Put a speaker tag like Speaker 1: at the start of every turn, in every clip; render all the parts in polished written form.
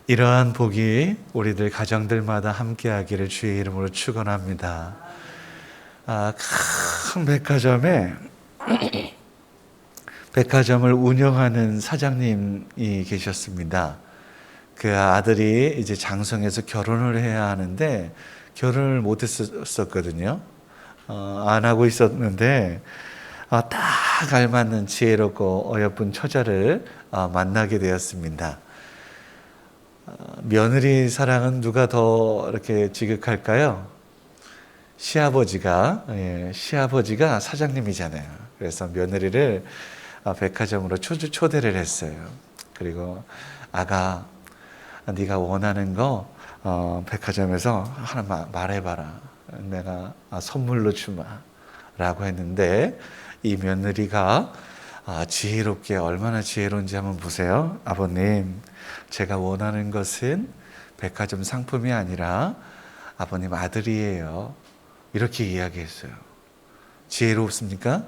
Speaker 1: 이러한 복이 우리들 가정들마다 함께하기를 주의 이름으로 축원합니다. 큰 백화점을 운영하는 사장님이 계셨습니다. 그 아들이 이제 장성해서 결혼을 해야 하는데 결혼을 못했었거든요. 안 하고 있었는데 딱 알맞는 지혜롭고 어여쁜 처자를 만나게 되었습니다. 며느리 사랑은 누가 더 이렇게 지극할까요? 시아버지가 사장님이잖아요. 그래서 며느리를 백화점으로 초대를 했어요. 그리고 아가, 네가 원하는 거 백화점에서 하나 말해봐라. 내가 선물로 주마 라고 했는데, 이 며느리가 지혜롭게, 얼마나 지혜로운지 한번 보세요. 아버님, 제가 원하는 것은 백화점 상품이 아니라 아버님 아들이에요. 이렇게 이야기했어요. 지혜롭습니까?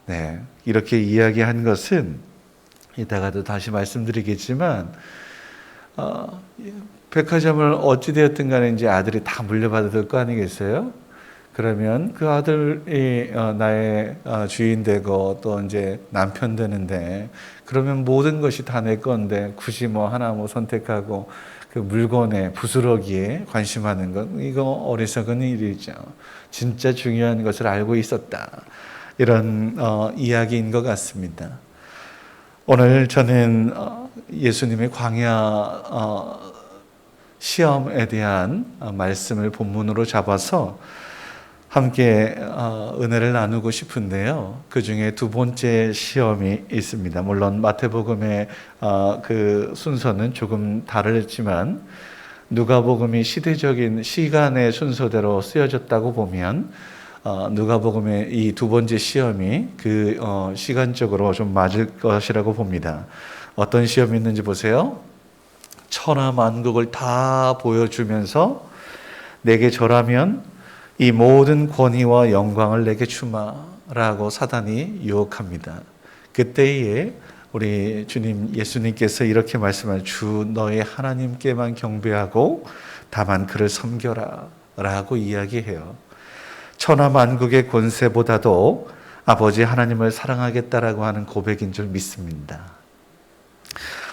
Speaker 1: 네, 이렇게 이야기한 것은 이따가도 다시 말씀드리겠지만 백화점을 어찌되었든 간에 이제 아들이 다 물려받을 거 아니겠어요? 그러면 그 아들이 나의 주인 되고 또 이제 남편 되는데, 그러면 모든 것이 다 내 건데 굳이 하나 선택하고 그 물건에 부스러기에 관심하는 것, 이거 어리석은 일이죠. 진짜 중요한 것을 알고 있었다. 이런 이야기인 것 같습니다. 오늘 저는 예수님의 광야 시험에 대한 말씀을 본문으로 잡아서 함께 은혜를 나누고 싶은데요. 그 중에 두 번째 시험이 있습니다. 물론 마태복음의 그 순서는 조금 다르지만 누가복음이 시대적인 시간의 순서대로 쓰여졌다고 보면 누가복음의 이 두 번째 시험이 그 시간적으로 좀 맞을 것이라고 봅니다. 어떤 시험이 있는지 보세요. 천하만국을 다 보여주면서 내게 절하면 이 모든 권위와 영광을 내게 주마라고 사단이 유혹합니다. 그때에 우리 주님 예수님께서 이렇게 말씀하시죠. 주 너의 하나님께만 경배하고 다만 그를 섬겨라 라고 이야기해요. 천하만국의 권세보다도 아버지 하나님을 사랑하겠다라고 하는 고백인 줄 믿습니다.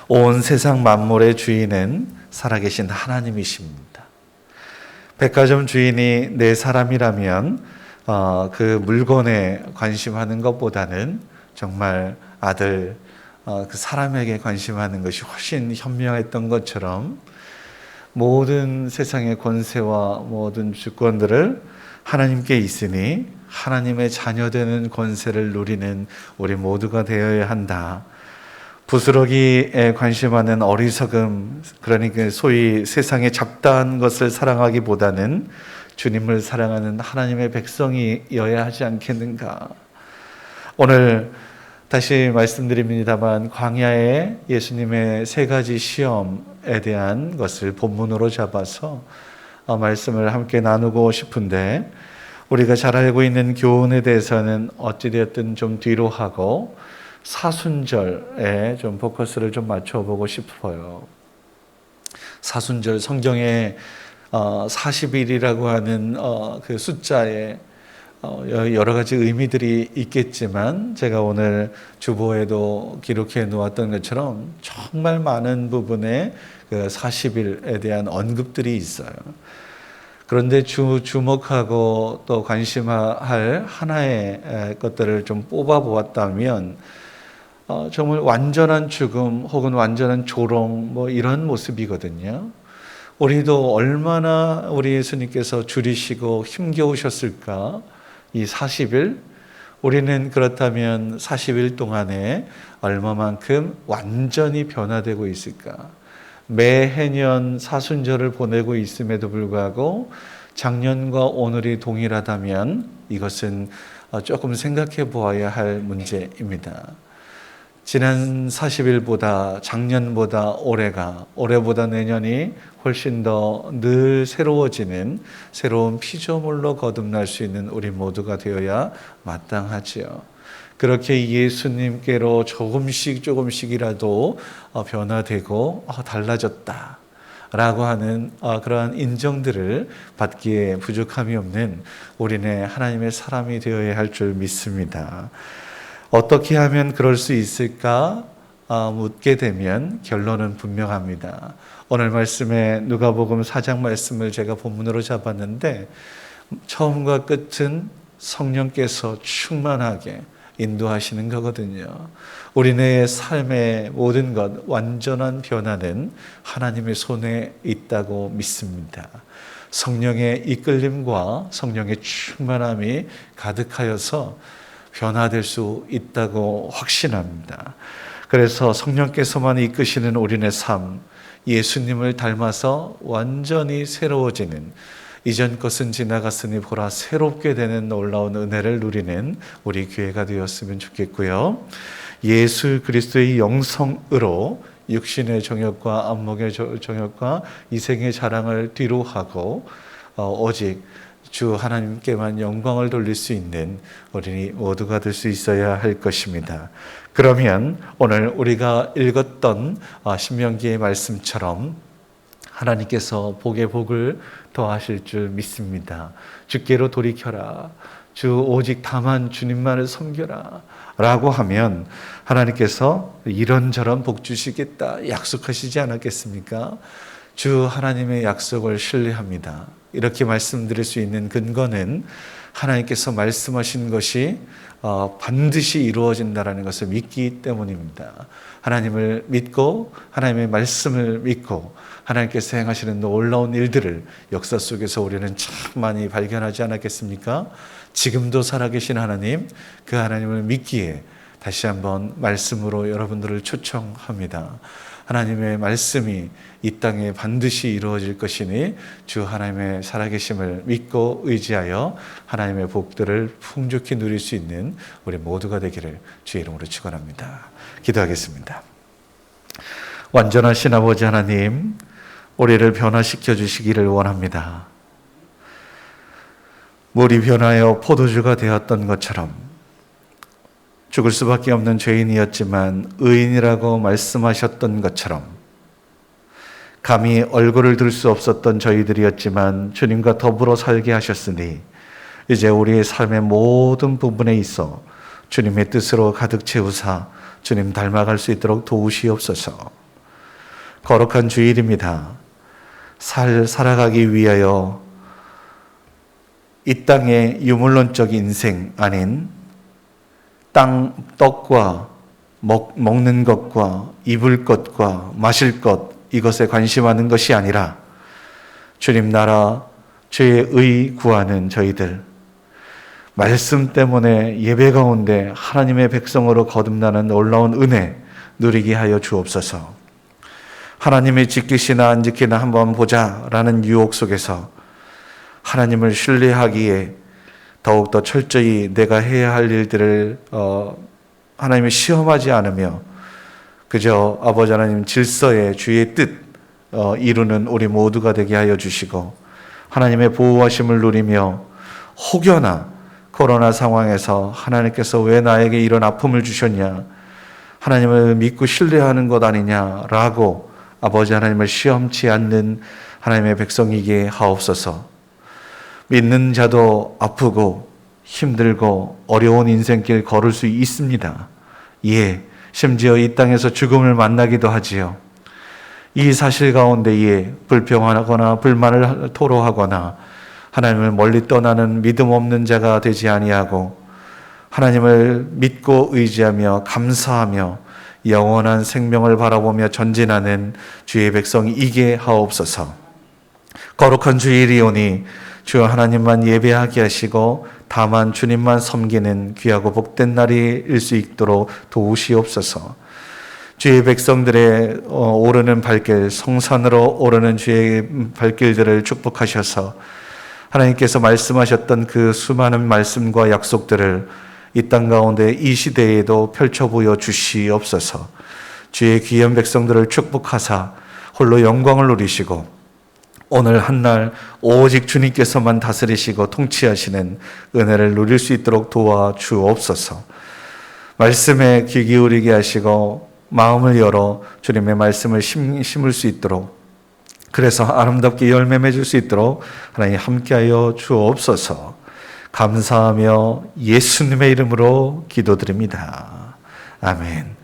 Speaker 1: 온 세상 만물의 주인은 살아계신 하나님이십니다. 백화점 주인이 내 사람이라면 그 물건에 관심하는 것보다는 정말 아들, 그 사람에게 관심하는 것이 훨씬 현명했던 것처럼 모든 세상의 권세와 모든 주권들을 하나님께 있으니 하나님의 자녀되는 권세를 누리는 우리 모두가 되어야 한다. 부스러기에 관심하는 어리석음, 그러니까 소위 세상의 잡다한 것을 사랑하기보다는 주님을 사랑하는 하나님의 백성이어야 하지 않겠는가. 오늘 다시 말씀드립니다만 광야의 예수님의 세 가지 시험에 대한 것을 본문으로 잡아서 말씀을 함께 나누고 싶은데, 우리가 잘 알고 있는 교훈에 대해서는 어찌되었든 좀 뒤로 하고 사순절에 좀 포커스를 좀 맞춰보고 싶어요. 사순절, 성경에 40일이라고 하는 그 숫자에 여러 가지 의미들이 있겠지만, 제가 오늘 주보에도 기록해 놓았던 것처럼 정말 많은 부분에 그 40일에 대한 언급들이 있어요. 그런데 주목하고 또 관심할 하나의 것들을 좀 뽑아 보았다면 정말 완전한 죽음 혹은 완전한 조롱 이런 모습이거든요. 우리도 얼마나 우리 예수님께서 줄이시고 힘겨우셨을까. 이 40일, 우리는 그렇다면 40일 동안에 얼마만큼 완전히 변화되고 있을까. 매해년 사순절을 보내고 있음에도 불구하고 작년과 오늘이 동일하다면 이것은 조금 생각해 보아야 할 문제입니다. 지난 40일보다 작년보다 올해보다 내년이 훨씬 더 늘 새로워지는 새로운 피조물로 거듭날 수 있는 우리 모두가 되어야 마땅하지요. 그렇게 예수님께로 조금씩이라도 변화되고 달라졌다. 라고 하는 그러한 인정들을 받기에 부족함이 없는 우리네 하나님의 사람이 되어야 할 줄 믿습니다. 어떻게 하면 그럴 수 있을까 묻게 되면 결론은 분명합니다. 오늘 말씀에 누가복음 4장 말씀을 제가 본문으로 잡았는데 처음과 끝은 성령께서 충만하게 인도하시는 거거든요. 우리네 삶의 모든 것, 완전한 변화는 하나님의 손에 있다고 믿습니다. 성령의 이끌림과 성령의 충만함이 가득하여서 변화될 수 있다고 확신합니다. 그래서 성령께서만 이끄시는 우리네 삶, 예수님을 닮아서 완전히 새로워지는, 이전 것은 지나갔으니 보라 새롭게 되는 놀라운 은혜를 누리는 우리 교회가 되었으면 좋겠고요. 예수 그리스도의 영성으로 육신의 정욕과 안목의 정욕과 이생의 자랑을 뒤로 하고 오직 주 하나님께만 영광을 돌릴 수 있는 우리 모두가 될 수 있어야 할 것입니다. 그러면 오늘 우리가 읽었던 신명기의 말씀처럼 하나님께서 복에 복을 더하실 줄 믿습니다. 주께로 돌이켜라. 주 오직 다만 주님만을 섬겨라. 라고 하면 하나님께서 이런저런 복 주시겠다 약속하시지 않았겠습니까? 주 하나님의 약속을 신뢰합니다. 이렇게 말씀드릴 수 있는 근거는 하나님께서 말씀하신 것이 반드시 이루어진다는 것을 믿기 때문입니다. 하나님을 믿고 하나님의 말씀을 믿고 하나님께서 행하시는 놀라운 일들을 역사 속에서 우리는 참 많이 발견하지 않았겠습니까? 지금도 살아계신 하나님, 그 하나님을 믿기에 다시 한번 말씀으로 여러분들을 초청합니다. 하나님의 말씀이 이 땅에 반드시 이루어질 것이니 주 하나님의 살아계심을 믿고 의지하여 하나님의 복들을 풍족히 누릴 수 있는 우리 모두가 되기를 주의 이름으로 축원합니다. 기도하겠습니다. 완전하신 아버지 하나님, 우리를 변화시켜 주시기를 원합니다. 물이 변하여 포도주가 되었던 것처럼 죽을 수밖에 없는 죄인이었지만 의인이라고 말씀하셨던 것처럼 감히 얼굴을 들 수 없었던 저희들이었지만 주님과 더불어 살게 하셨으니 이제 우리의 삶의 모든 부분에 있어 주님의 뜻으로 가득 채우사 주님 닮아갈 수 있도록 도우시옵소서. 거룩한 주일입니다. 살아가기 위하여 이 땅의 유물론적 인생 아닌 떡과 먹는 것과 입을 것과 마실 것, 이것에 관심하는 것이 아니라 주님 나라 주의 의 구하는 저희들, 말씀 때문에 예배 가운데 하나님의 백성으로 거듭나는 놀라운 은혜 누리게 하여 주옵소서. 하나님이 지키시나 안 지키나 한번 보자라는 유혹 속에서 하나님을 신뢰하기에 더욱더 철저히 내가 해야 할 일들을 하나님이 시험하지 않으며 그저 아버지 하나님 질서의 주의 뜻 이루는 우리 모두가 되게 하여 주시고 하나님의 보호하심을 누리며 혹여나 코로나 상황에서 하나님께서 왜 나에게 이런 아픔을 주셨냐, 하나님을 믿고 신뢰하는 것 아니냐라고 아버지 하나님을 시험치 않는 하나님의 백성이게 하옵소서. 믿는 자도 아프고 힘들고 어려운 인생길 걸을 수 있습니다. 예, 심지어 이 땅에서 죽음을 만나기도 하지요. 이 사실 가운데에 불평하거나 불만을 토로하거나 하나님을 멀리 떠나는 믿음 없는 자가 되지 아니하고 하나님을 믿고 의지하며 감사하며 영원한 생명을 바라보며 전진하는 주의 백성이 이게 하옵소서. 거룩한 주일이오니 주 하나님만 예배하게 하시고 다만 주님만 섬기는 귀하고 복된 날일 수 있도록 도우시옵소서. 주의 백성들의 오르는 발길, 성산으로 오르는 주의 발길들을 축복하셔서 하나님께서 말씀하셨던 그 수많은 말씀과 약속들을 이 땅 가운데 이 시대에도 펼쳐 보여 주시옵소서. 주의 귀한 백성들을 축복하사 홀로 영광을 누리시고 오늘 한날 오직 주님께서만 다스리시고 통치하시는 은혜를 누릴 수 있도록 도와주옵소서. 말씀에 귀 기울이게 하시고 마음을 열어 주님의 말씀을 심을 수 있도록 그래서 아름답게 열매 맺을 수 있도록 하나님 함께하여 주옵소서. 감사하며 예수님의 이름으로 기도드립니다. 아멘.